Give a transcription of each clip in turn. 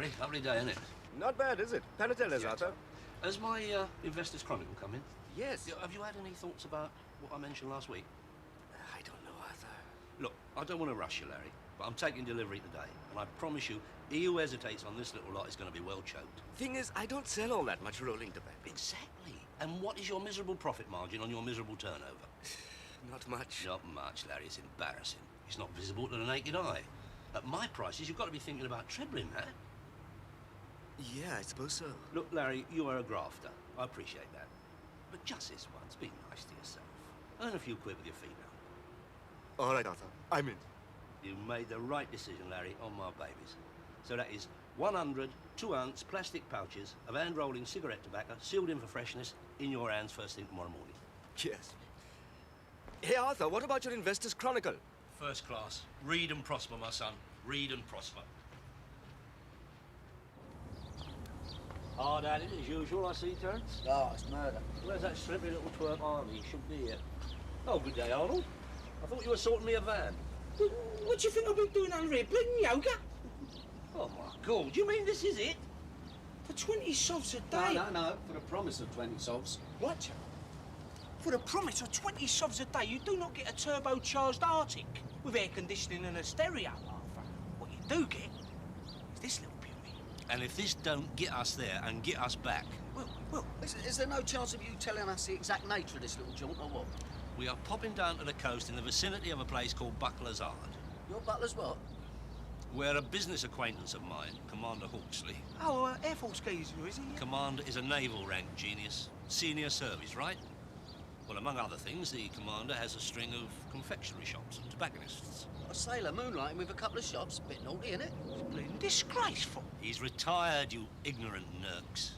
Larry. Lovely day, isn't it? Not bad, is it? Panatellas, Yeah, Arthur. Has my Investors Chronicle come in? Yes. Yeah, have you had any thoughts about what I mentioned last week? I don't know, Arthur. Look, I don't want to rush you, Larry, but I'm taking delivery today, and I promise you, he who hesitates on this little lot is going to be well choked. Thing is, I don't sell all that much rolling tobacco. Exactly. And what is your miserable profit margin on your miserable turnover? Not much. Not much, Larry. It's embarrassing. It's not visible to the naked eye. At my prices, you've got to be thinking about trebling that. Yeah, I suppose so. Look, Larry, you are a grafter. I appreciate that. But just this once, be nice to yourself. Earn a few quid with your feet now. All right, Arthur. I'm in. You made the right decision, Larry, on my babies. So that is 100 2-ounce plastic pouches of hand-rolling cigarette tobacco, sealed in for freshness, in your hands first thing tomorrow morning. Yes. Hey, Arthur, what about your Investors Chronicle? First class. Read and prosper, my son. Read and prosper. Hard at it as usual, I see, Terence. Oh, it's murder. Where's that slippy little twerp Arnie? He should be here. Oh, good day, Arnold. I thought you were sorting me a van. What do you think I've been doing under here? Bleeding yoga? Oh, my God. Do you mean this is it? For 20 sovs a day? No, for the promise of 20 sovs. What? For the promise of 20 sovs a day, you do not get a turbocharged Arctic with air conditioning and a stereo, Arthur. What you do get is this little beauty. And if this don't get us there and get us back, Well, Is there no chance of you telling us the exact nature of this little jaunt, or what? we are popping down to the coast in the vicinity of a place called Buckler's Ard, Your butler's what? where a business acquaintance of mine, Commander Hawksley. oh, Air Force geezer, is he? Commander is a naval rank genius, senior service, right? Well, among other things, the commander has a string of confectionery shops and tobacconists. A sailor moonlighting with a couple of shops. Bit naughty, innit? It's bleeding disgraceful. He's retired, you ignorant nerks.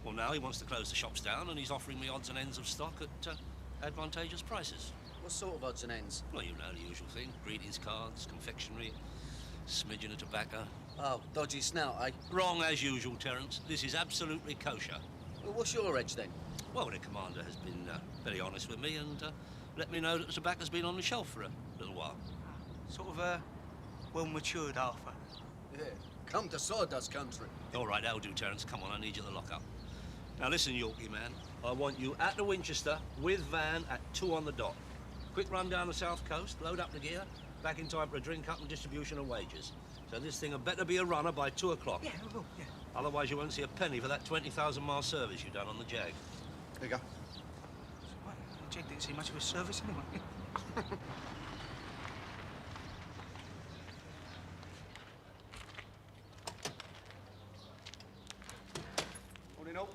Well, now he wants to close the shops down and he's offering me odds and ends of stock at advantageous prices. What sort of odds and ends? Well, you know the usual thing. Greetings cards, confectionery, smidgen of tobacco. Oh, dodgy snout, eh? Wrong as usual, Terence. This is absolutely kosher. Well, what's your edge, then? Well, the commander has been very honest with me and let me know that the tobacco's been on the shelf for a little while. Sort of, well-matured, Arthur. Yeah. Come to sawdust country. All right, that'll do, Terence. Come on, I need you to lock up. Now, listen, Yorkie man. I want you at the Winchester with van at 2 on the dot. Quick run down the south coast, load up the gear, back in time for a drink-up and distribution of wages. So this thing had better be a runner by 2 o'clock. Yeah, I will, yeah. Otherwise, you won't see a penny for that 20,000-mile service you've done on the Jag. There you go. Well, the Jag didn't see much of a service anyway. Morning, all.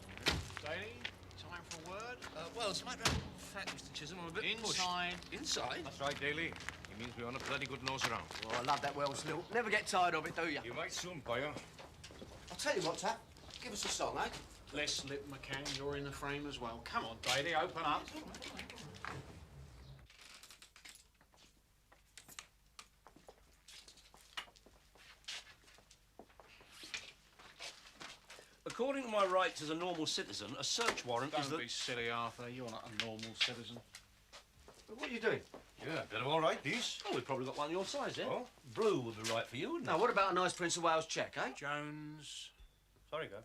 Daly, time for a word? Well, as a matter of fact, Mr. Chisholm, I'm a bit Inside. pushed. Inside? That's right, Daly. It means we're on a bloody good nose around. Oh, I love that Wells lilt. Never get tired of it, do you? You might soon, boyo. I'll tell you what, Tap. Give us a song, eh? Les Lip McCann, you're in the frame as well. Come on, Daly, open up. According to my rights as a normal citizen, a search warrant is Don't the... be silly, Arthur. You're not a normal citizen. What are you doing? Yeah, a bit of all right, these. Oh, we've probably got one your size, then. Oh. Blue would be right for you, wouldn't it? Now, what about a nice Prince of Wales check, eh? Jones. Sorry, Gav.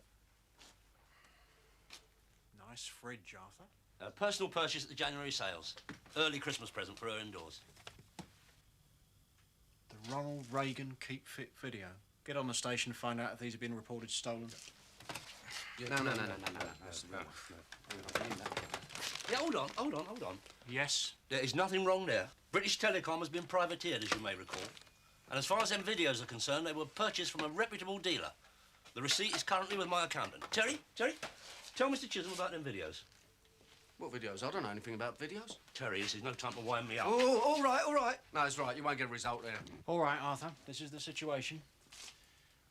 Nice fridge, Arthur. Personal purchase at the January sales. Early Christmas present for her indoors. The Ronald Reagan Keep Fit video. Get on the station, find out if these have been reported stolen. No. That's the real one. Yeah, hold on. Yes. There is nothing wrong there. British Telecom has been privateered, as you may recall. And as far as them videos are concerned, they were purchased from a reputable dealer. The receipt is currently with my accountant. Terry, tell Mr. Chisholm about them videos. What videos? I don't know anything about videos. Terry, this is no time to wind me up. Oh, all right. No, it's right. You won't get a result there. All right, Arthur. This is the situation.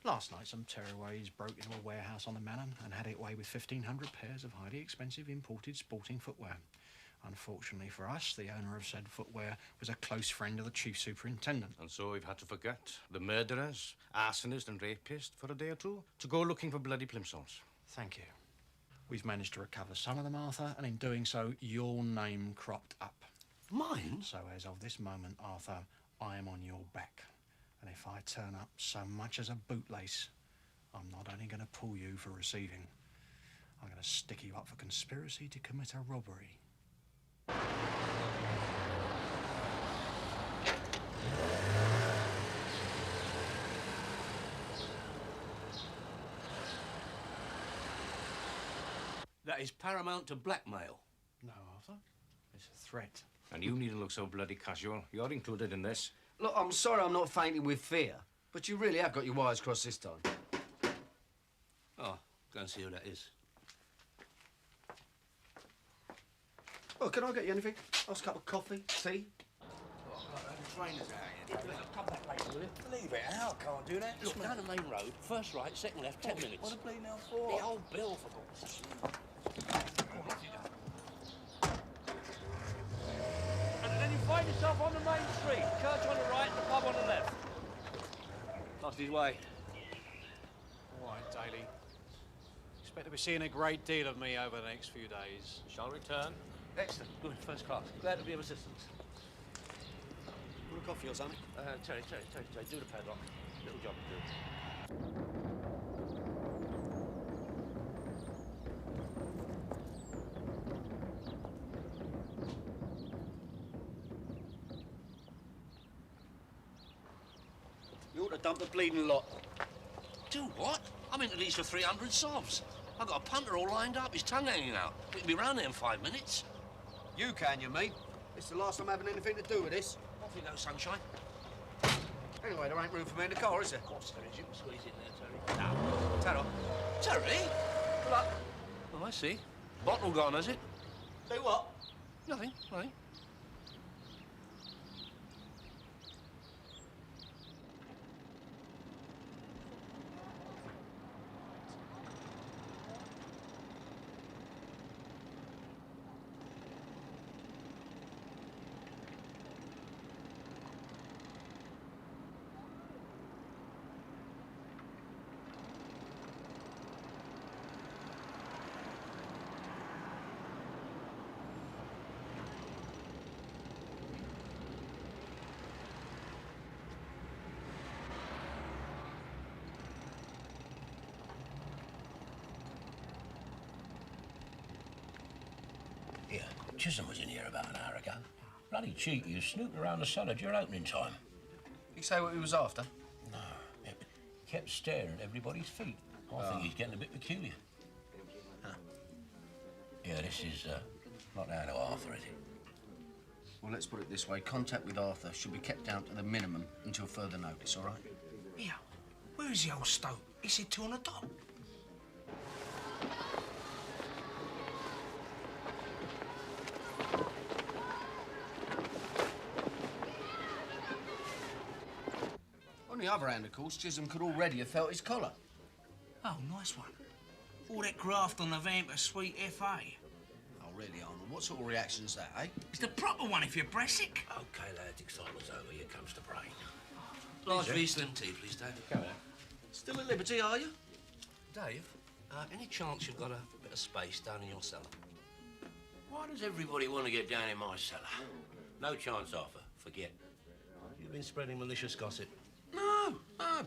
Last night, some tearaways broke into a warehouse on the Manor and had it away with 1,500 pairs of highly expensive imported sporting footwear. Unfortunately for us, the owner of said footwear was a close friend of the chief superintendent. And so we've had to forget the murderers, arsonists and rapists for a day or two to go looking for bloody plimsolls. Thank you. We've managed to recover some of them, Arthur, and in doing so, your name cropped up. Mine? So as of this moment, Arthur, I am on your back. And if I turn up so much as a bootlace, I'm not only going to pull you for receiving, I'm going to stick you up for conspiracy to commit a robbery. That is paramount to blackmail. No, Arthur. It's a threat. And you needn't look so bloody casual. You're included in this. Look, I'm sorry I'm not fainting with fear, but you really have got your wires crossed this time. Oh, go and see who that is. Oh, can I get you anything? Nice cup of coffee, tea? Leave it out, can't do that. Look, down the main road, first right, second left, 10 minutes. What a bleeding hell for? The old bill, for God's sake. And then you find yourself on the main street. Church on the right, the pub on the left. Lost his way. All right, Daly. Expect to be seeing a great deal of me over the next few days. Shall return. Excellent. Good, first class. Glad to be of assistance. Want a coffee or something? Terry, do the padlock. Little job to do. You ought to dump the bleeding lot. Do what? I'm into these for 300 sovs. I've got a punter all lined up, his tongue hanging out. We can be round there in 5 minutes. You can, you mean? It's the last time having anything to do with this. Off you go, sunshine. Anyway, there ain't room for me in the car, is there? Of course there is. You can squeeze in there, Terry. No. Terry. Terry? Good luck. Oh, I see. Bottle gone, has it? Do what? Nothing. Yeah, Chisholm was in here about an hour ago. Bloody cheeky, you snooped around the cellar during opening time. You say what he was after? No, he kept staring at everybody's feet. I think he's getting a bit peculiar. Huh. Yeah, this is not down to Arthur, is it? Well, let's put it this way. Contact with Arthur should be kept down to the minimum until further notice, all right? Yeah. Where is the old stoat? He said 2 on the dot. On the other hand, of course, Chisholm could already have felt his collar. Oh, nice one. All that graft on the vamp of sweet FA. Oh, really, Arnold? What sort of reaction's that, eh? It's the proper one if you're Bressic. OK, lads, excitement's over. Here comes the brain. Large V Slim tea, please, Dave. Come here. Still at liberty, are you? Dave, any chance you've got a bit of space down in your cellar? Why does everybody want to get down in my cellar? No chance, Arthur. Forget. You've been spreading malicious gossip. No,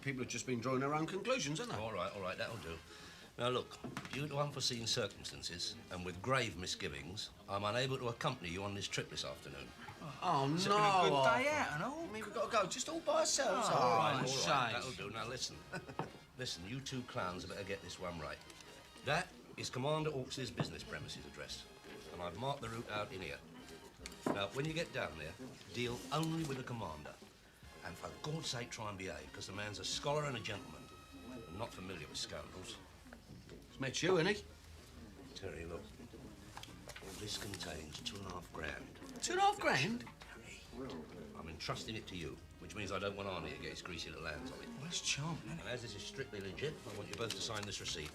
people have just been drawing their own conclusions, haven't they? All right, that'll do. Now, look, due to unforeseen circumstances and with grave misgivings, I'm unable to accompany you on this trip this afternoon. Oh, no. It's been a good day out and all. I mean, we've got to go just all by ourselves. Oh, all right, All right, that'll do. Now, listen. Listen, you two clowns better get this one right. That is Commander Hawkes' business premises address, and I've marked the route out in here. Now, when you get down there, deal only with the commander. And for God's sake, try and behave, because the man's a scholar and a gentleman, and not familiar with scoundrels. It's met you, ain't he? Terry, look. This contains $2.5 grand. $2.5 grand? I'm entrusting it to you, which means I don't want Arnie to get his greasy little hands on it. Well, that's charming, isn't And as this is strictly legit, I want you both to sign this receipt.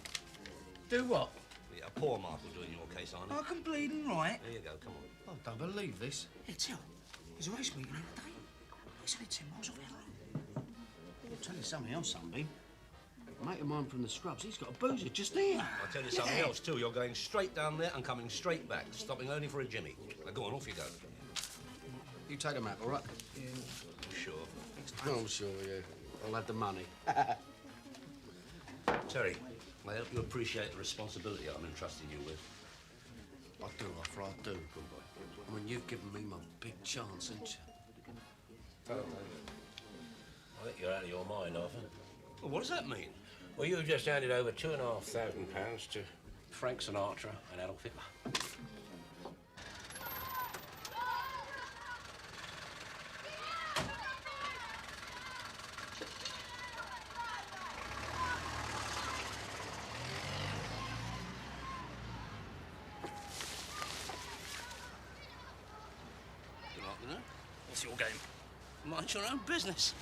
Do what? Yeah, a poor mark will do in your case, Arnie. it? I can bleed and right. There you go, come on. I don't believe this. Yeah, Till, there's a race meeting every day. It's only 10 miles off our road. I'll tell you something else, Sunbeam. A mate of mine from the Scrubs, he's got a boozer just here. I'll tell you something else, too. You're going straight down there and coming straight back, stopping only for a Jimmy. Now, go on, off you go. You take the map, all right? Sure. Oh, sure, yeah. I'll have the money. Terry, I hope you appreciate the responsibility I'm entrusting you with. I do, Arthur, I do. Good boy. I mean, you've given me my big chance, haven't you? I think you're out of your mind, Arthur. Well, what does that mean? Well, you've just handed over £2,500 to Frank Sinatra and Adolf Hitler. Good afternoon. What's your game? Mind your own business.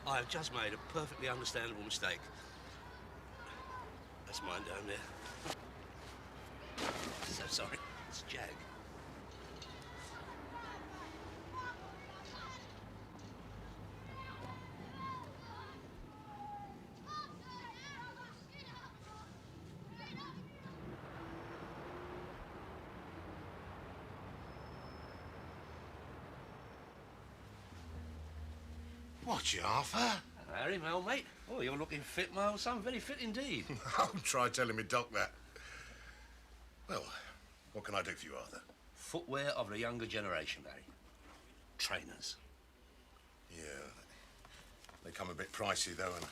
I have just made a perfectly understandable mistake. That's mine down there. So sorry. It's Jag. What, you, Arthur? Harry, my old mate. Oh, you're looking fit, my old son. Very fit indeed. Oh, try telling me Doc that. Well, what can I do for you, Arthur? Footwear of the younger generation, Harry. Trainers. Yeah, they come a bit pricey, though, and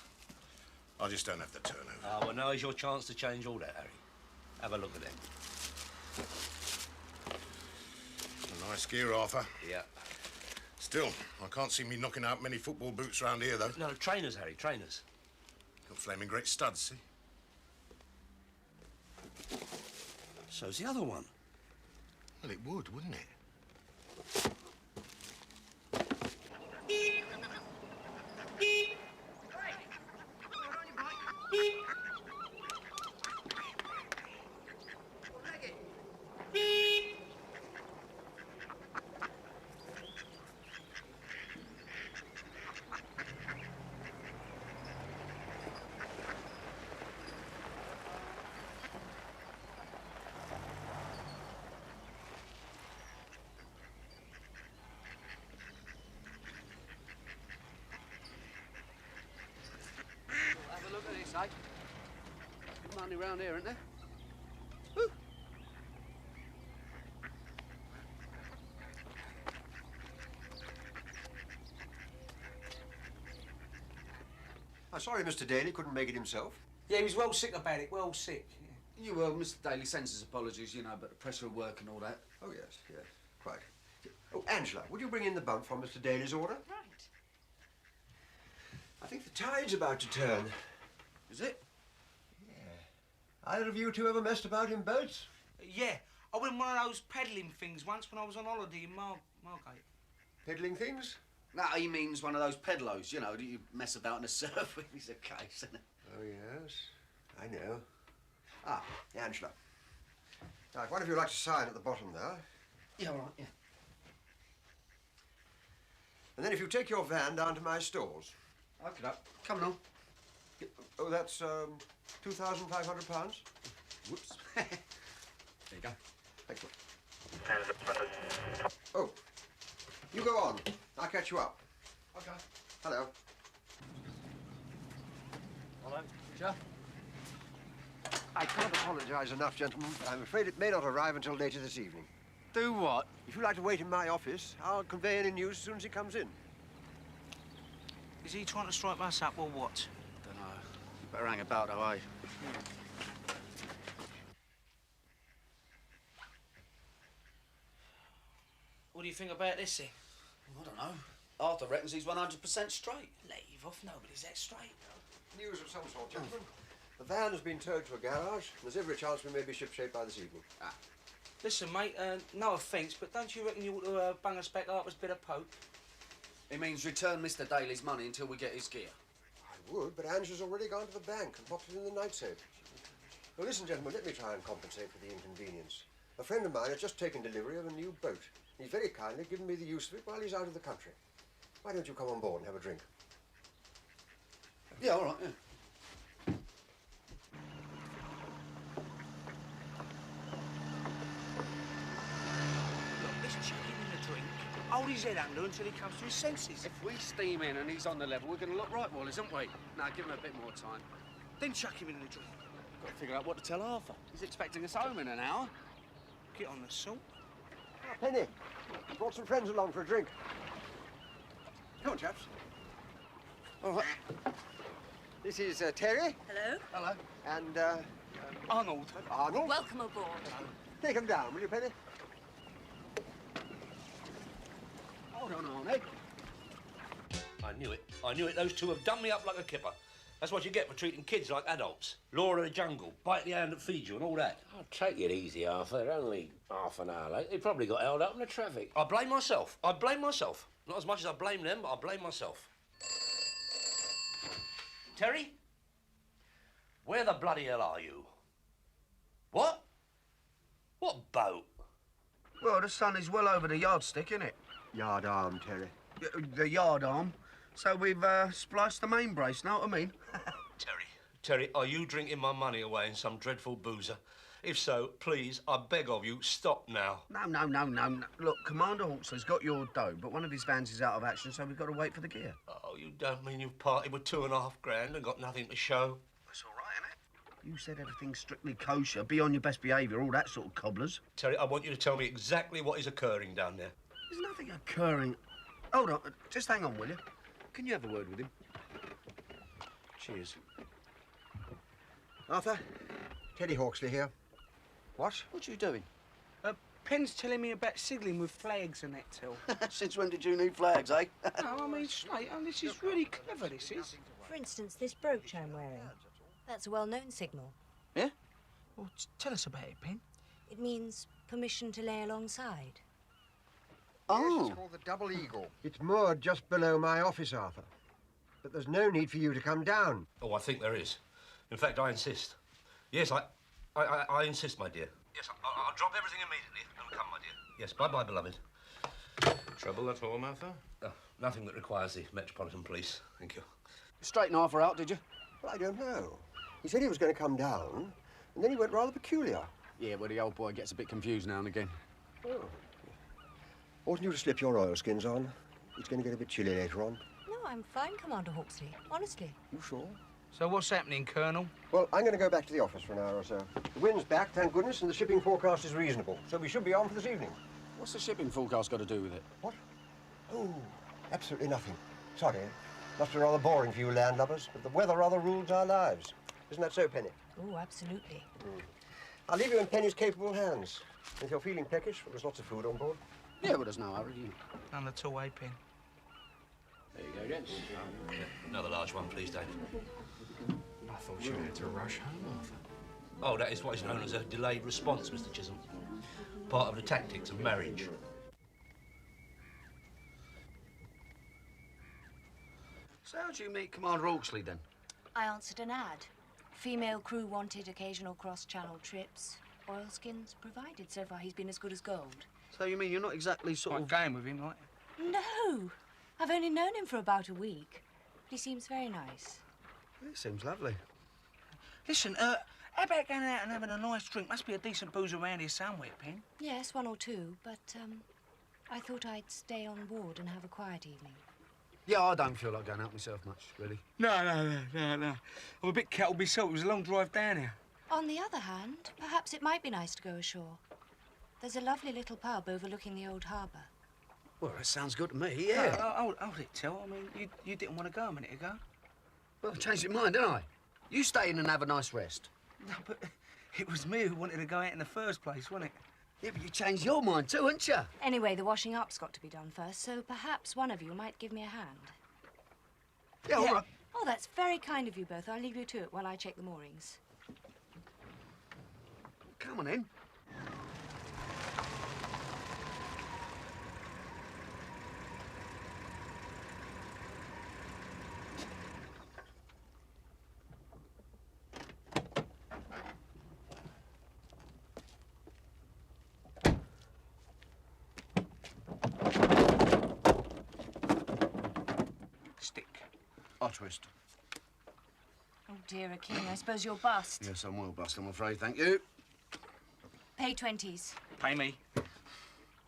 I just don't have the turnover. Ah, well, now is your chance to change all that, Harry. Have a look at them. A nice gear, Arthur. Yeah. Still, I can't see me knocking out many football boots round here, though. No, trainers, Harry, trainers. Got flaming great studs, see? So's the other one. Well, it would, wouldn't it? Have a look at this, eh? Good money round here, isn't there? Woo. I'm sorry Mr. Daly couldn't make it himself. Yeah, he was well sick about it, well sick. You will, Mr. Daly sends his apologies, you know, but the pressure of work and all that. Oh, yes, yes, quite. Oh, Angela, would you bring in the bump from Mr. Daly's order? Right. I think the tide's about to turn. Is it? Either of you two ever messed about in boats? Yeah, I went in one of those peddling things once when I was on holiday in Margate. Peddling things? No, he means one of those pedlos, you know, that you mess about in the surf with. He's a case, isn't it? Oh, yes, I know. Ah, Angela. Now, if one of you would like to sign at the bottom there. Yeah, all right, yeah. And then if you take your van down to my stores. Okay, come along. Oh, that's £2,500. Whoops. There you go. Thank you. Oh, you go on. I'll catch you up. Okay. Hello. Hello, Joe. I can't apologise enough, gentlemen. I'm afraid it may not arrive until later this evening. Do what? If you'd like to wait in my office, I'll convey any news as soon as he comes in. Is he trying to strike us up or what? Don't know. You better hang about, though, eh? What do you think about this, then? I don't know. Arthur reckons he's 100% straight. Leave off, nobody's that straight. News of some sort, gentlemen. The van has been towed to a garage. There's every chance we may be shipshape by this evening. Ah. Listen, mate, no offence, but don't you reckon you ought to bung us back Harper's bit of poke? He means return Mr. Daly's money until we get his gear. I would, but Angela's already gone to the bank and popped it in the night safe. Well, listen, gentlemen, let me try and compensate for the inconvenience. A friend of mine has just taken delivery of a new boat. He's very kindly given me the use of it while he's out of the country. Why don't you come on board and have a drink? Yeah, all right, yeah. Look, let's chuck him in a drink. Hold his head under until he comes to his senses. If we steam in and he's on the level, we're going to look right, Wallace, aren't we? Now, give him a bit more time. Then chuck him in the drink. Got to figure out what to tell Arthur. He's expecting us home in an hour. Get on the salt. Ah, Penny, brought some friends along for a drink. Come on, chaps. All right. This is Terry. Hello. Hello. And Arnold. Arnold. Welcome aboard. Take him down, will you, Penny? Hold on, Arnie. I knew it. I knew it. Those two have done me up like a kipper. That's what you get for treating kids like adults. Law of the jungle, bite the hand that feeds you and all that. Oh, take it easy, Arthur. They're only half an hour late. They probably got held up in the traffic. I blame myself. I blame myself. Not as much as I blame them, but I blame myself. Terry? Where the bloody hell are you? What? What boat? Well, the sun is well over the yardstick, isn't it? Yard arm, Terry. The yard arm. So we've spliced the main brace, know what I mean? Terry, are you drinking my money away in some dreadful boozer? If so, please, I beg of you, stop now. No. Look, Commander Hawksley's got your dough, but one of his vans is out of action, so we've got to wait for the gear. Oh, you don't mean you've parted with $2.5 grand and got nothing to show? That's all right, innit? You said everything's strictly kosher, be on your best behaviour, all that sort of cobblers. Terry, I want you to tell me exactly what is occurring down there. There's nothing occurring. Hold on, just hang on, will you? Can you have a word with him? Cheers. Arthur, Teddy Hawksley here. What? What are you doing? Penn's telling me about signalling with flags and that till. Since when did you need flags, eh? No, I mean, straight on, this is really clever, this is. For instance, this brooch I'm wearing. That's a well-known signal. Yeah? Well, tell us about it, Penn. It means permission to lay alongside. Yes, it's called the Double Eagle. It's moored just below my office, Arthur. But there's no need for you to come down. Oh, I think there is. In fact, I insist. Yes, I insist, my dear. Yes, I'll drop everything immediately and come, my dear. Yes, bye-bye, beloved. Trouble at home, Arthur? Oh, nothing that requires the Metropolitan Police. Thank you. Straighten Arthur out, did you? Well, I don't know. He said he was going to come down, and then he went rather peculiar. Yeah, well, the old boy gets a bit confused now and again. Oh. Oughtn't you to slip your oilskins on? It's going to get a bit chilly later on. No, I'm fine, Commander Hawksley. Honestly. You sure? So what's happening, Colonel? Well, I'm going to go back to the office for an hour or so. The wind's back, thank goodness, and the shipping forecast is reasonable. So we should be on for this evening. What's the shipping forecast got to do with it? What? Oh, absolutely nothing. Sorry. Must be rather boring for you landlubbers, but the weather rather rules our lives. Isn't that so, Penny? Oh, absolutely. I'll leave you in Penny's capable hands. If you're feeling peckish, there's lots of food on board. Yeah, well, there's no hurry. None at all, eh, Penn? There you go, gents. Another large one, please, Dave. I thought you had to rush home, Arthur. Oh, that is what is known as a delayed response, Mr. Chisholm. Part of the tactics of marriage. So how'd you meet Commander Hawksley, then? I answered an ad. Female crew wanted occasional cross-channel trips. Oilskins provided. So far, he's been as good as gold. So you mean you're not exactly sort of... going with him, like? No! I've only known him for about a week. But he seems very nice. It seems lovely. Listen, how about going out and having a nice drink? Must be a decent booze around here somewhere, Penn. Yes, one or two, but, I thought I'd stay on board and have a quiet evening. Yeah, I don't feel like going out myself much, really. No. I'm a bit kettled myself. It was a long drive down here. On the other hand, perhaps it might be nice to go ashore. There's a lovely little pub overlooking the old harbour. Well, that sounds good to me, yeah. Hold it, Till. I mean, you didn't want to go a minute ago. Well, I changed your mind, didn't I? You stay in and have a nice rest. No, but it was me who wanted to go out in the first place, wasn't it? Yeah, but you changed your mind too, haven't you? Anyway, the washing up's got to be done first, so perhaps one of you might give me a hand. Yeah, all right. Oh, that's very kind of you both. I'll leave you to it while I check the moorings. Come on in. Stick. I'll twist. Oh, dear, King, I suppose you're bust. Yes, I'm well bust, I'm afraid, thank you. Pay 20s. Pay me.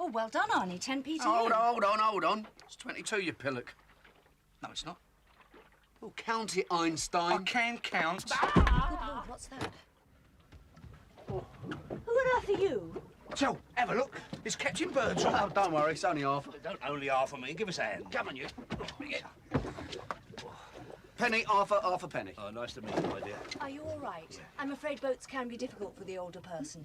Oh, well done, Arnie. 10p to Hold you. on, hold on. It's 22, you pillock. No, it's not. Oh, count it, Einstein. I can count. Good Lord, what's that? Who on earth are you? So, have a look. It's Captain Birdsall. Oh, don't worry, it's only half. Don't only half of me. Give us a hand. Come on, you. Penny, half a penny. Oh, nice to meet you, my dear. Are you all right? I'm afraid boats can be difficult for the older person.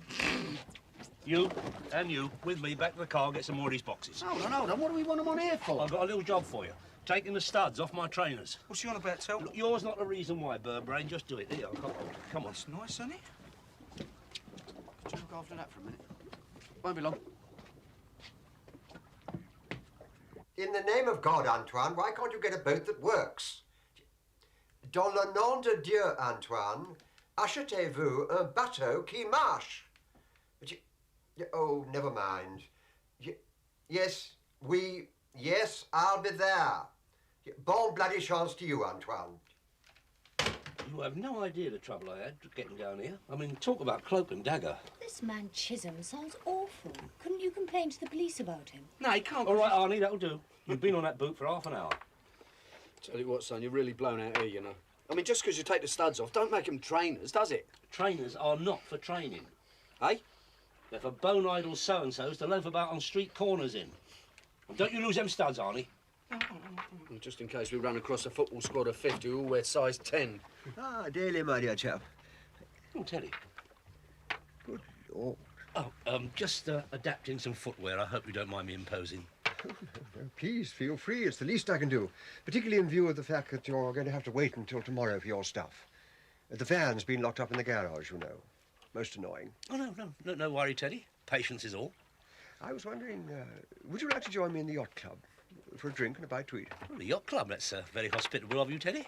You and you, with me, back to the car, get some more of these boxes. Hold on. What do we want them on here for? I've got a little job for you. Taking the studs off my trainers. What's she on about, Tel? Look, yours not the reason why, Birdbrain. Just do it. Here, come on. That's nice, isn't it? Could you look after that for a minute? Won't be long. In the name of God, Antoine, why can't you get a boat that works? Dans le nom de Dieu, Antoine, achetez-vous un bateau qui marche. But oh, never mind. Yes, I'll be there. Bon bloody chance to you, Antoine. You have no idea the trouble I had getting down here. I mean, talk about cloak and dagger. This man Chisholm sounds awful. Couldn't you complain to the police about him? No, he can't. All right, Arnie, that'll do. You've been on that boot for half an hour. Tell you what, son, you're really blown out here, you know. I mean, just because you take the studs off, don't make them trainers, does it? Trainers are not for training. Eh? They're for bone-idle so-and-sos to loaf about on street corners in. And don't you lose them studs, Arnie. Well, just in case we run across a football squad of 50 who all wear size 10. Ah, Daly, my dear chap. Oh, Teddy. Good Lord. Oh, just adapting some footwear. I hope you don't mind me imposing. Please, feel free. It's the least I can do. Particularly in view of the fact that you're going to have to wait until tomorrow for your stuff. The van's been locked up in the garage, you know. Most annoying. Oh, no worry, Teddy. Patience is all. I was wondering, would you like to join me in the yacht club? For a drink and a bite to eat? Well, the yacht club, that's very hospitable of you, Teddy.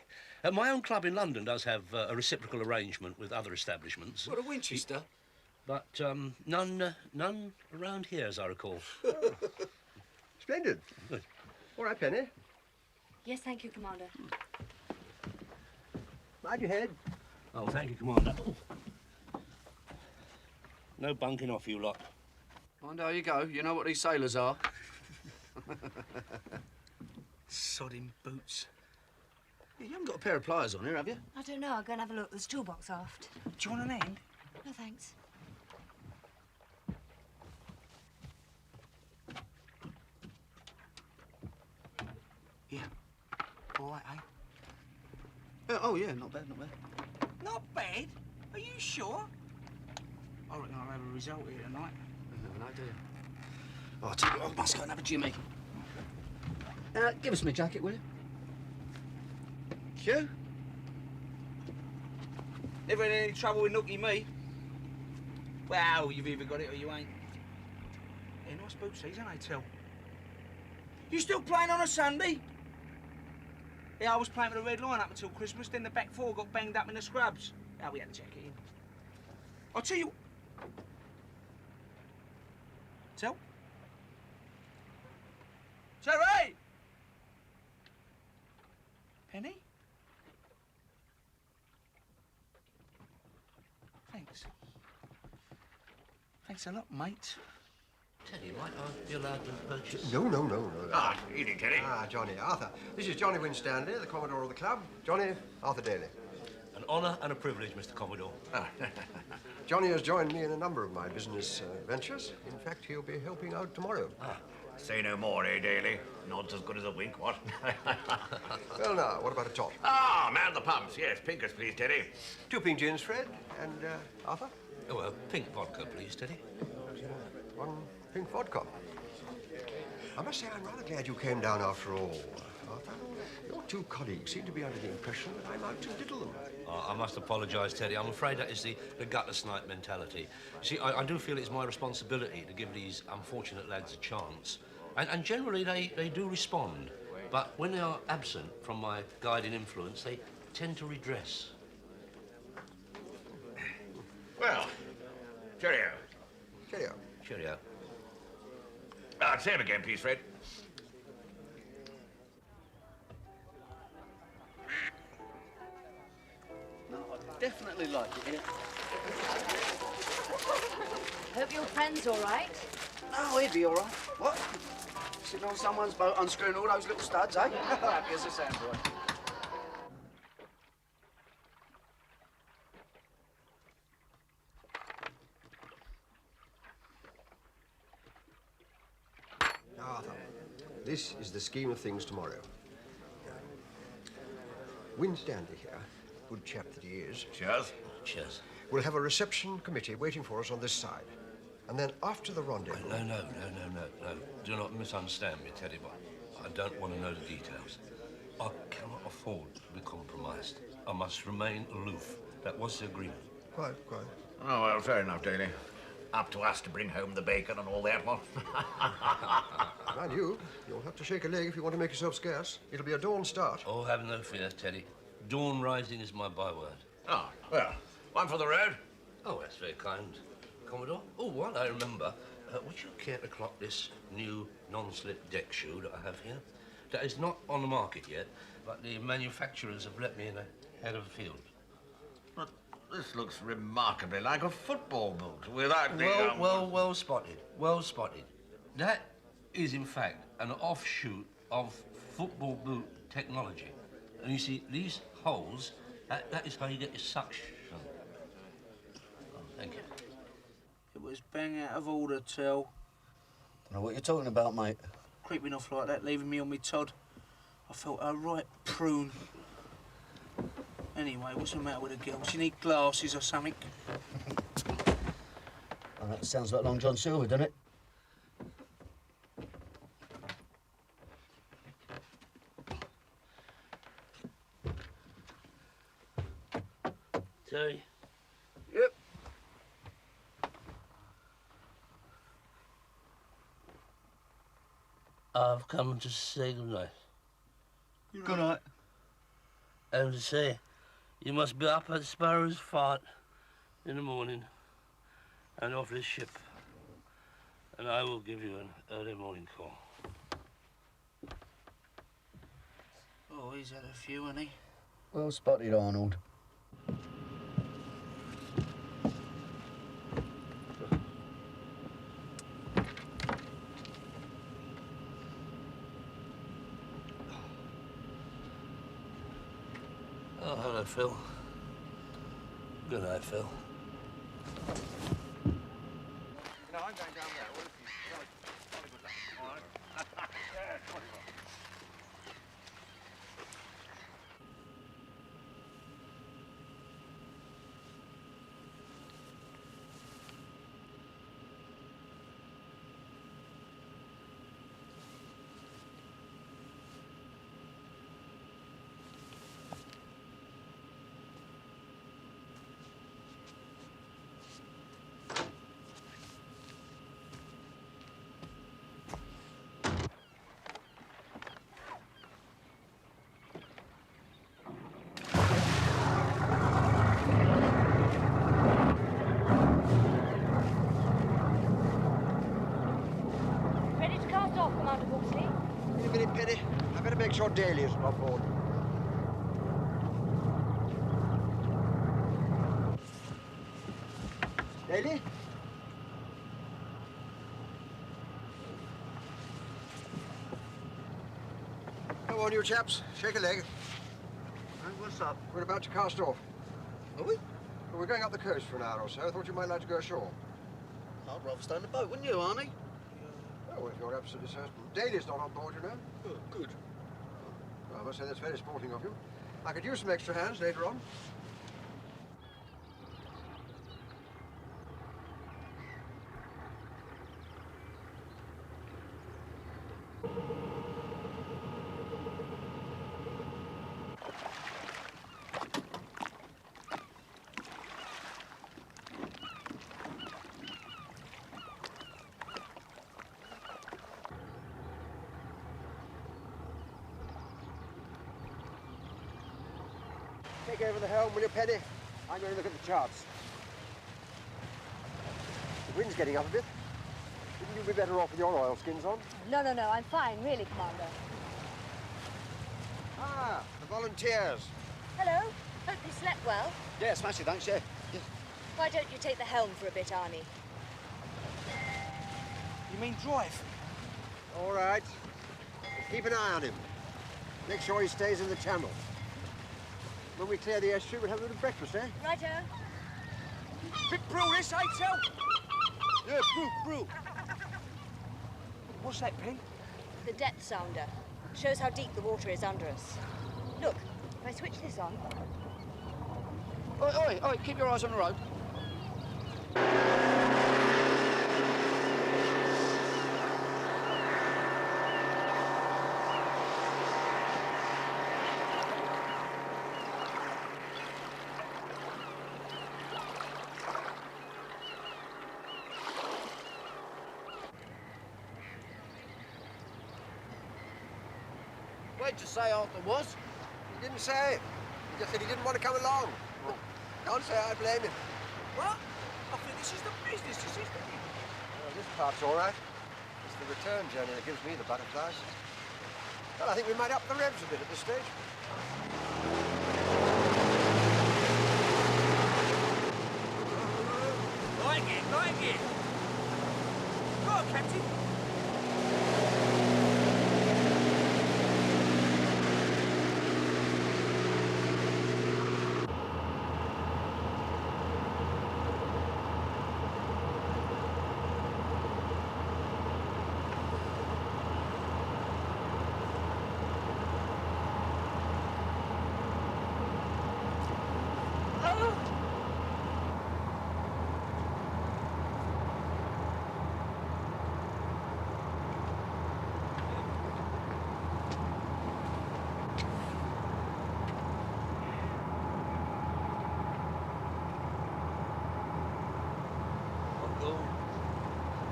My own club in London does have a reciprocal arrangement with other establishments. What, a Winchester? But none around here, as I recall. Splendid. Good. All right, Penny. Yes, thank you, Commander. Mind your head. Oh, thank you, Commander. No bunking off, you lot. Mind how you go. You know what these sailors are. Sodding boots. You haven't got a pair of pliers on here, have you? I don't know. I'll go and have a look. There's a toolbox aft. Do you want an end? No, thanks. Yeah. All right, eh? Oh, yeah, not bad, not bad. Not bad? Are you sure? I reckon I'll have a result here tonight. I have an idea. Oh, I'll tell you what, I must go and have a jimmy. Give us my jacket, will you? Sure. Never had any trouble with Nookie me. Well, you've either got it or you ain't. Yeah, nice boots these, ain't they, Tel? You still playing on a Sunday? Yeah, I was playing with the Red Lion up until Christmas, then the back four got banged up in the scrubs. Oh, we had a jacket in. I'll tell you... Tel? Terry! Penny? Thanks. Thanks a lot, mate. Teddy, might I be allowed to purchase? No. Ah, evening, Teddy. Ah, Johnny, Arthur. This is Johnny Winstanley, the Commodore of the club. Johnny, Arthur Daly. An honour and a privilege, Mr. Commodore. Johnny has joined me in a number of my business ventures. In fact, he'll be helping out tomorrow. Say no more, eh, Daly? Not as good as a wink, what? Well, now, what about a top? Man the pumps. Yes, pinkers, please, Teddy. 2 pink gins, Fred. And, Arthur? Oh, pink vodka, please, Teddy. 1 pink vodka. I must say, I'm rather glad you came down after all, Arthur. Your 2 colleagues seem to be under the impression that I'm out to diddle them. I must apologise, Teddy. I'm afraid that is the gutter snipe mentality. See, I do feel it's my responsibility to give these unfortunate lads a chance. And generally, they do respond. But when they are absent from my guiding influence, they tend to redress. Well, cheerio. Cheerio. Cheerio. Say it again, please, Fred. No, I definitely like it here. Hope your friend's all right. Oh, he'd be all right. What? Sitting on someone's boat unscrewing all those little studs, eh? Happy as a sandboy. Arthur, this is the scheme of things tomorrow. Winstanley here, good chap that he is. Cheers. Cheers. We'll have a reception committee waiting for us on this side. And then after the rendezvous... No. Do not misunderstand me, Teddy boy. I don't want to know the details. I cannot afford to be compromised. I must remain aloof. That was the agreement. Quite. Oh, well, fair enough, Daly. Up to us to bring home the bacon and all that one. And you'll have to shake a leg if you want to make yourself scarce. It'll be a dawn start. Oh, have no fear, Teddy. Dawn rising is my byword. Oh, well, one for the road. Oh, that's very kind, Commodore. Oh, while I remember, would you care to clock this new non-slip deck shoe that I have here? That is not on the market yet, but the manufacturers have let me in ahead of the field. But this looks remarkably like a football boot without the... Well spotted. Well spotted. That is, in fact, an offshoot of football boot technology. And you see, these holes, that is how you get your suction. Oh, thank you. It was bang out of order, Tel. Don't know what you're talking about, mate. Creeping off like that, leaving me on me Todd. I felt a right prune. Anyway, what's the matter with the girl? She need glasses or something? Oh, that sounds like Long John Silver, doesn't it? Terry? Yep. I've come to say good night. Good night. And to say, you must be up at Sparrow's Fart in the morning and off this ship. And I will give you an early morning call. Oh, he's had a few, hasn't he? Well spotted, Arnold. Oh, hello, Phil. Good night, Phil. No, I'm going down there. What if you... Jolly good luck. All right? Ready to cast off, Commander Wolseley? Wait a minute, Penny. I better make sure Daly isn't on board. Daly? Come on, you chaps. Shake a leg. Hey, what's up? We're about to cast off. Are we? Well, we're going up the coast for an hour or so. I thought you might like to go ashore. I'd rather stay in the boat, wouldn't you, Arnie? Oh, if you're absolutely certain. Daly's not on board, you know. Oh, good. Well, I must say that's very sporting of you. I could use some extra hands later on. Take over the helm, will you, Penny? I'm going to look at the charts. The wind's getting up a bit. Wouldn't you be better off with your oilskins on? No, I'm fine, really, Commander. Ah, the volunteers. Hello. Hope you slept well. Yeah, smash it, thanks, yeah. Why don't you take the helm for a bit, Arnie? You You mean drive? All right. Keep an eye on him. Make sure he stays in the channel. When we clear the estuary, we'll have a bit of breakfast, eh? Righto. Bit brew this, I tell. Yeah, brew. What's that, Pen? The depth sounder. Shows how deep the water is under us. Look, if I switch this on... Oi, keep your eyes on the road. Where'd you say Arthur was? He didn't say. He just said he didn't want to come along. Can't say I blame him. What? I think this is the business, this is the... Well, this part's all right. It's the return journey that gives me the butterflies. Well, I think we might up the revs a bit at this stage. Like it. Go on, Captain.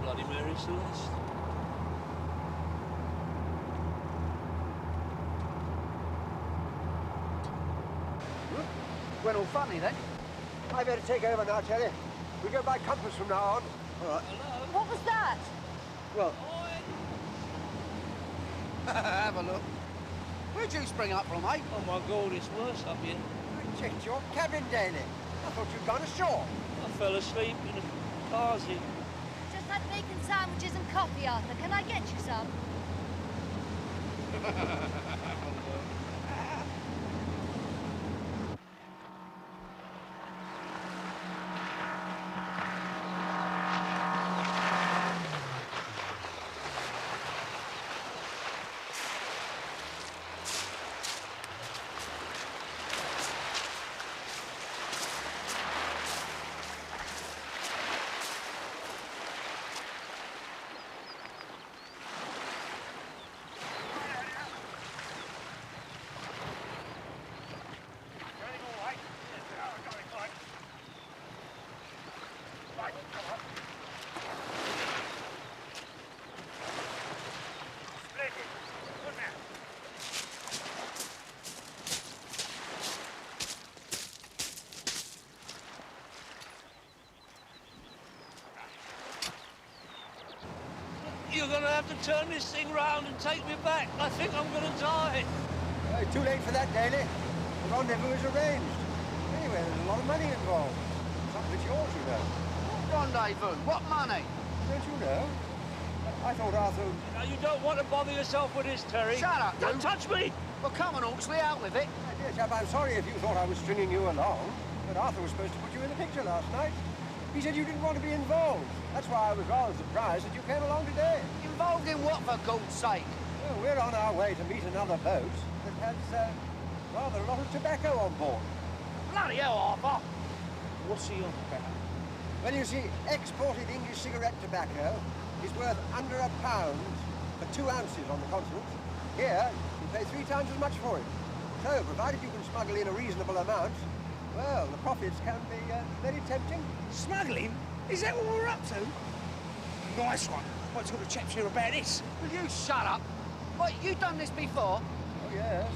Bloody Mary Celeste. Went all funny then. I better take over now, Terry. We go by compass from now on. All right. What was that? Well... Have a look. Where'd you spring up from, mate? Oh my God, it's worse up here. You checked your cabin, Daly. I thought you'd gone ashore. I fell asleep in a car's in. Just had bacon sandwiches and coffee, Arthur. Can I get you some? You're gonna have to turn this thing round and take me back. I think I'm gonna die. Too late for that, Daly. The rendezvous is arranged. Anyway, there's a lot of money involved. Some of it's yours, you know. Rendezvous? What money? Don't you know? I thought Arthur... Now, you don't want to bother yourself with this, Terry. Shut up, Don't you. touch me! Well, come on, Hawksley, out with it. My dear chap, I'm sorry if you thought I was stringing you along, but Arthur was supposed to put you in the picture last night. He said you didn't want to be involved. That's why I was rather surprised that you came along today. Involved in what, for God's sake? Well, we're on our way to meet another boat that has rather a lot of tobacco on board. Bloody hell, Arthur. What's he on about? Well, you see, exported English cigarette tobacco is worth under £1 for 2 ounces on the continent. Here, you pay 3 times as much for it. So, provided you can smuggle in a reasonable amount, well, the profits can be very tempting. Smuggling? Is that what we're up to? Nice one. What talk to chaps here about this? Will you shut up? What, you done this before? Oh, yes.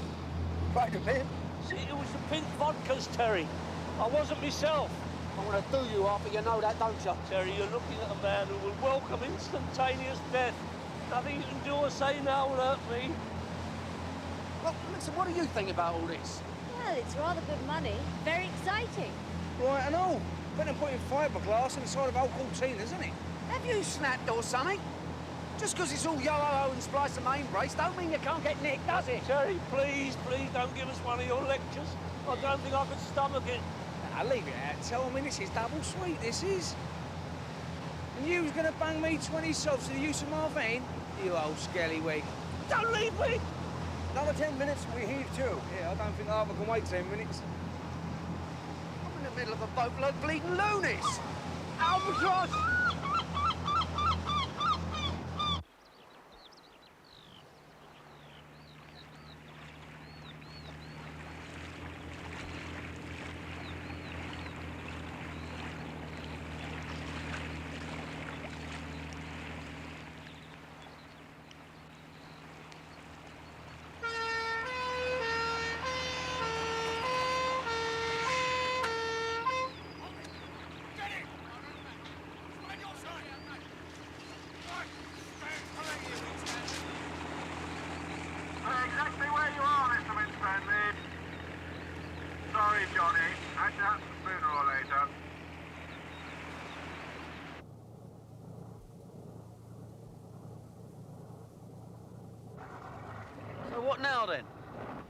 Quite a bit. See, it was the pink vodkas, Terry. I wasn't myself. I'm gonna do you, Arthur, you know that, don't you? Terry, you're looking at a man who will welcome instantaneous death. Nothing you can do or say now will hurt me. Well, listen, what do you think about all this? Well, it's rather good money. Very exciting. Right and all. Better than putting fiberglass in the side of old 14, isn't it? Have you snapped or something? Just because it's all yo-ho-ho and splice the main brace don't mean you can't get nicked, does it? Terry, please don't give us one of your lectures. I don't think I could stomach it. Now, leave it out. Tell me this is double sweet, this is. And you was going to bang me 20 sobs for the use of my van? You old scallywag. Don't leave me! Another 10 minutes and we heave to. Yeah, I don't think Arthur can wait 10 minutes. I'm in the middle of a boatload of bleeding loonies. Albatross! Exactly where you are, Mr. Winstanley. Sorry, Johnny. Had to happen sooner or later. So what now, then?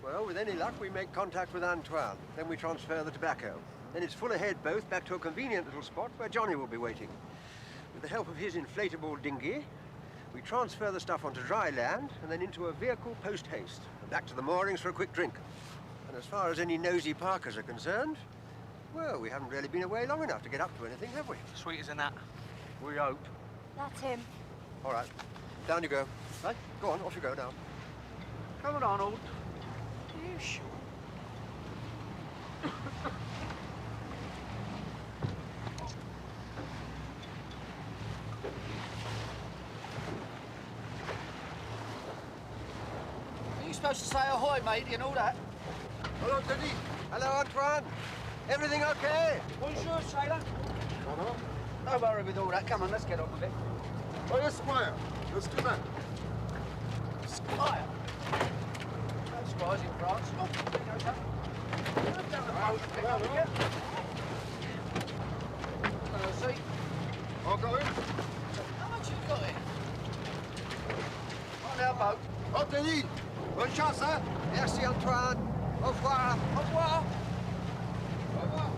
Well, with any luck, we make contact with Antoine. Then we transfer the tobacco. Then it's full ahead both back to a convenient little spot where Johnny will be waiting. With the help of his inflatable dinghy, we transfer the stuff onto dry land and then into a vehicle post-haste and back to the moorings for a quick drink. And as far as any nosy Parkers are concerned, well, we haven't really been away long enough to get up to anything, have we? Sweet as a nut. We hope. That's him. All right, down you go. Right, go on, off you go now. Come on, Arnold. You sure? Are you supposed to say ahoy, matey, and all that? Hello, Teddy. Hello, Antoine. Everything okay? Bonjour, sailor. Don't worry with all that. Come on, let's get on with it. Oh, yes, Squire. Let's do that. Squire? No squires in France. Oh, there goes that. Down the boat. See? I'll go in. How much you got here? On our boat. Oh, Teddy. Bonne chance, hein? Merci, Antoine. Au revoir. Au revoir. Au revoir.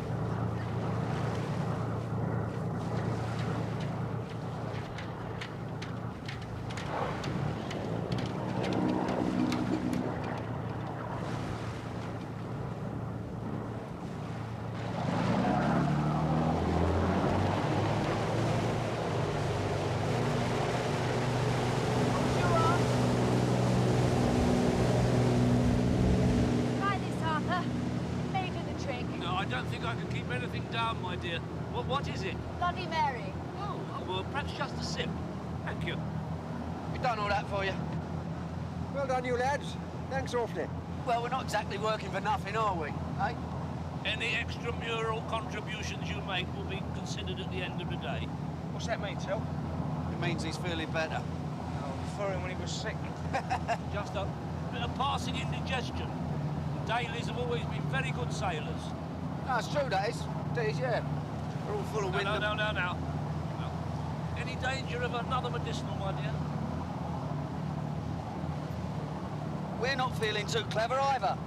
Try this, Arthur. May do the trick. No, I don't think I can keep anything down, my dear. What is it? Bloody Mary. Oh, well, perhaps just a sip. Thank you. We've done all that for you. Well done, you lads. Thanks awfully. Well, we're not exactly working for nothing, are we? Eh? Any extramural contributions you make will be considered at the end of the day. What's that mean, Tel? It means he's feeling better. Oh, for him when he was sick. Just a bit of passing indigestion. The Dailies have always been very good sailors. No, it's true, that is. It is, yeah. We're all full of wind. No. Any danger of another medicinal, my dear? We're not feeling too clever either.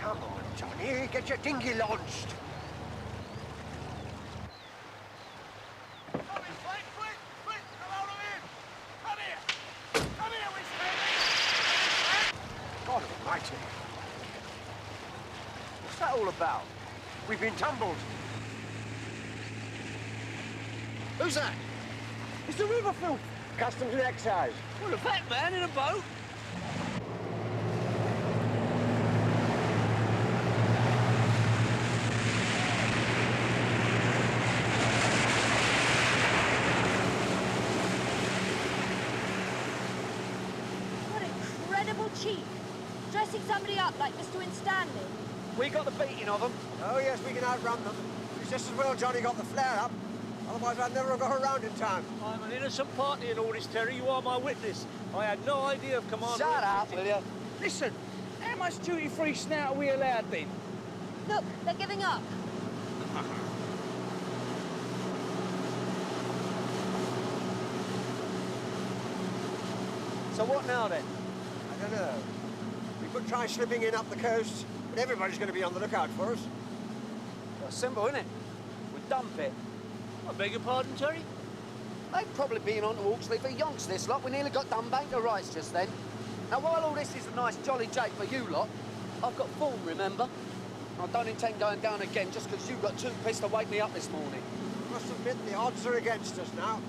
Come on, Johnny. Get your dinghy launched. God almighty. What's that all about? We've been tumbled. Who's that? It's the river filth. Customs and Excise. Well, a fat man in a boat. What incredible cheek. Dressing somebody up like Mr. Winstanley. We got the beating of them. Oh, yes, we can outrun them. You just as well Johnny got the flare up. Otherwise, I'd never have got around in time. I'm an innocent party in all this, Terry. You are my witness. I had no idea of Commander... Shut up, will you? Listen, how much duty-free snout are we allowed then? Look, they're giving up. So what now then? I don't know. We could try slipping in up the coast, but everybody's going to be on the lookout for us. Well, simple, isn't it? We dump it. I beg your pardon, Terry? They've probably been on to Hawksley for yonks, this lot. We nearly got done bank to rights just then. Now, while all this is a nice jolly jake for you lot, I've got form, remember? I don't intend going down again just because you got too pissed to wake me up this morning. I must admit the odds are against us now.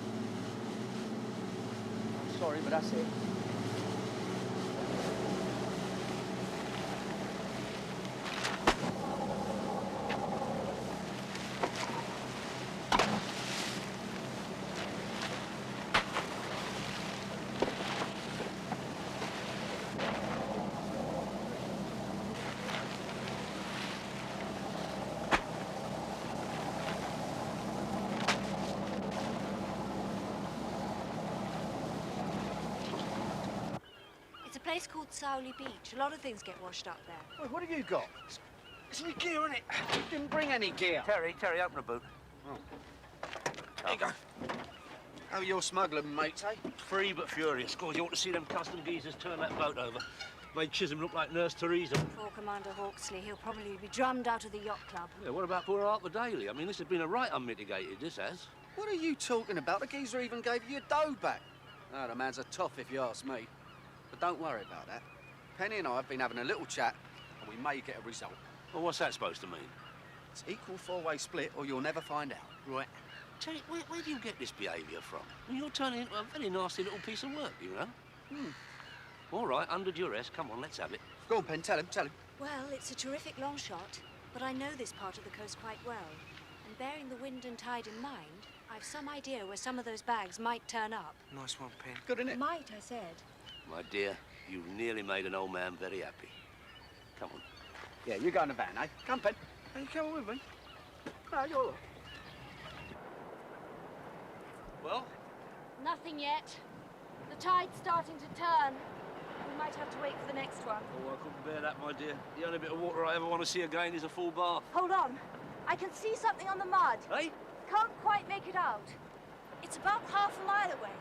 I'm sorry, but that's it. It's a place called Sowley Beach. A lot of things get washed up there. Wait, what have you got? It's my gear, isn't it? You didn't bring any gear. Terry, open the boot. There you go. How are your smuggling mates, eh? Free but furious. Of you ought to see them custom geezers turn that boat over. Made Chisholm look like Nurse Teresa. Poor Commander Hawksley. He'll probably be drummed out of the yacht club. Yeah, what about poor Arthur Daly? I mean, this has been a right unmitigated, this has. What are you talking about? The geezer even gave you your dough back. No, the man's a toff if you ask me. But don't worry about that. Penny and I have been having a little chat, and we may get a result. Well, what's that supposed to mean? It's equal four-way split, or you'll never find out. Right. Terry, where do you get this behaviour from? I mean, you're turning into a very nasty little piece of work, you know? All right, under duress. Come on, let's have it. Go on, Pen, tell him. Well, it's a terrific long shot, but I know this part of the coast quite well. And bearing the wind and tide in mind, I've some idea where some of those bags might turn up. Nice one, Pen. Good, innit? Might, I said. My dear, you've nearly made an old man very happy. Come on. Yeah, you go in the van, eh? Come, Pen. Are you coming with me? No, you're all right. Well? Nothing yet. The tide's starting to turn. We might have to wait for the next one. Oh, I couldn't bear that, my dear. The only bit of water I ever want to see again is a full bath. Hold on. I can see something on the mud. Hey? Can't quite make it out. It's about half a mile away.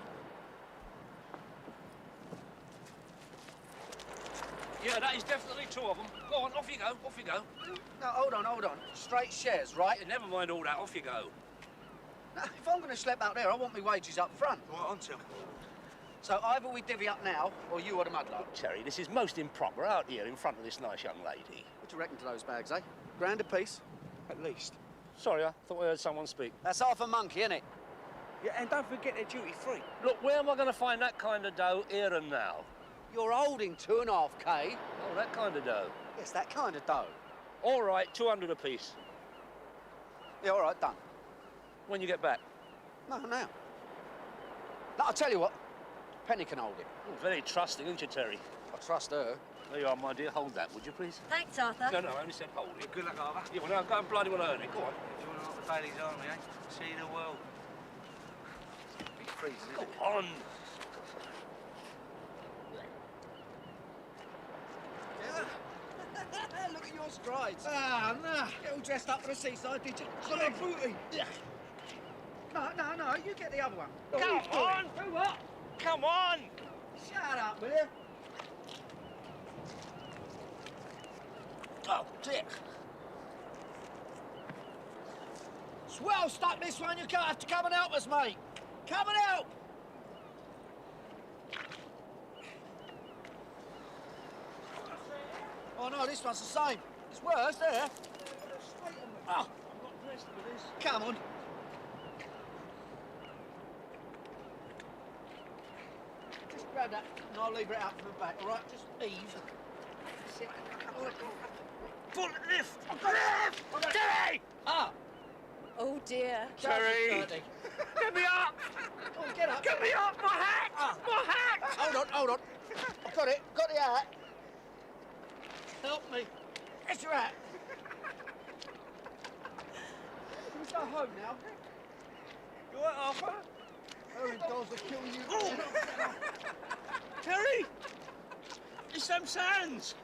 Yeah, that is definitely two of them. Go on, off you go, off you go. No, hold on. Straight shares, right? Yeah, never mind all that, off you go. Now, if I'm going to schlep out there, I want my wages up front. Right, on to. So either we divvy up now, or you are the mudlark. Terry, this is most improper out here in front of this nice young lady. What do you reckon to those bags, eh? £1,000 apiece? At least. Sorry, I thought I heard someone speak. That's half a monkey, innit? Yeah, and don't forget they're duty-free. Look, where am I going to find that kind of dough here and now? You're holding 2.5K. Oh, that kind of dough. Yes, that kind of dough. All right, 200 apiece. Yeah, all right, done. When you get back? No, now. No, I'll tell you what. Penny can hold it. Oh, very trusting, aren't you, Terry? I trust her. There you are, my dear. Hold that, would you, please? Thanks, Arthur. No, I only said hold it. Good luck, Arthur. Yeah, well, now go and bloody well earn it. Go on. You want to knock the Bailey's army, eh? See the world. Big freezes, isn't Go it? on. Look at your strides. Ah, no. Get all dressed up for the seaside, did you? Got a booty. Yeah. No, you get the other one. Come on! Who what? Come on! Shut up, will you? Oh, dear. It's well stuck, this one. You can't have to come and help us, mate. Come and help! Oh, no, this one's the same. It's worse, there. Oh. I'm not dressed for this. Come on. Just grab that and I'll lever it out from the back, all right? Just ease. That's it. Full lift! Lift! Terry! Ah! Oh, dear. Terry! Get me up! Oh, get up. Get me up! My hat! Ah. My hat! Hold on. I've got it. Got the hat. Help me. It's your hat. Let's go home now. You all right, Arthur? Hurry, dolls will kill you. Oh! Terry! It's them sands!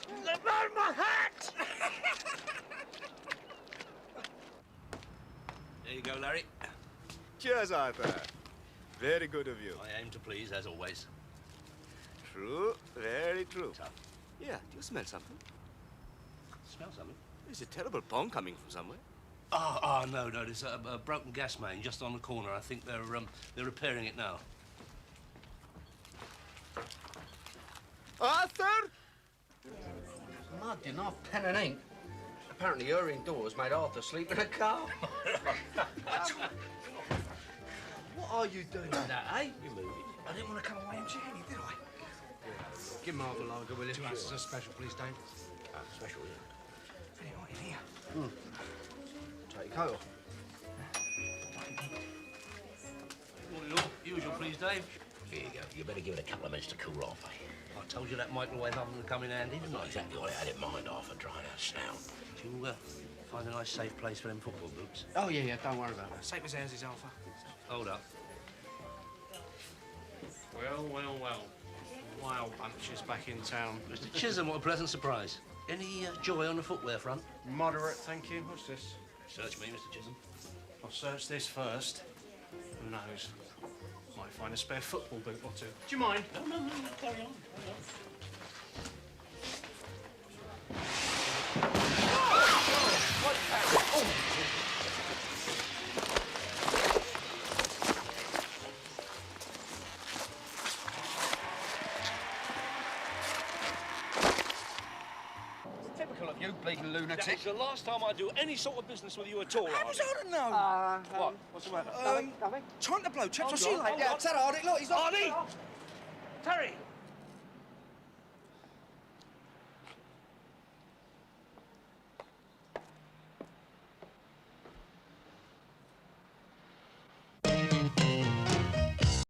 They burned my hat! There you go, Larry. Cheers, Arthur. Very good of you. I aim to please, as always. True, very true. Tough. Yeah, do you smell something? Smell something? There's a terrible pong coming from somewhere. Oh, no, there's a broken gas main just on the corner. I think they're repairing it now. Arthur! Mud, you know, pen and ink. Apparently her indoors made Arthur sleep in a car. What are you doing with that, eh? You move it. I didn't want to come away empty-handed, did I? Give him half a lager, will you? 2 ounces of special, please, Dave. Special, yeah. Very hot in here. Take your coat off. Usual, please, Dave. Here you go. You better give it a couple of minutes to cool off, eh? I told you that microwave oven would come in handy, didn't Not I? exactly what I had in mind, Arthur, drying out snout. Did you find a nice safe place for them football boots? Oh, yeah, don't worry about that. Safe as ours is, Arthur. Hold up. Well. Wild bunches back in town. Mr. Chisholm, what a pleasant surprise. Any joy on the footwear front? Moderate, thank you. What's this? Search me, Mr. Chisholm. I'll search this first. Who knows? Might find a spare football boot or two. Do you mind? No, carry on. Typical of you, bleeding lunatic. That's the last time I do any sort of business with you at all. How was I to know? What? What's the matter? Time to blow, chaps. I'll see you later. Yeah, tell Artie, look, he's on. Arnie! Terry!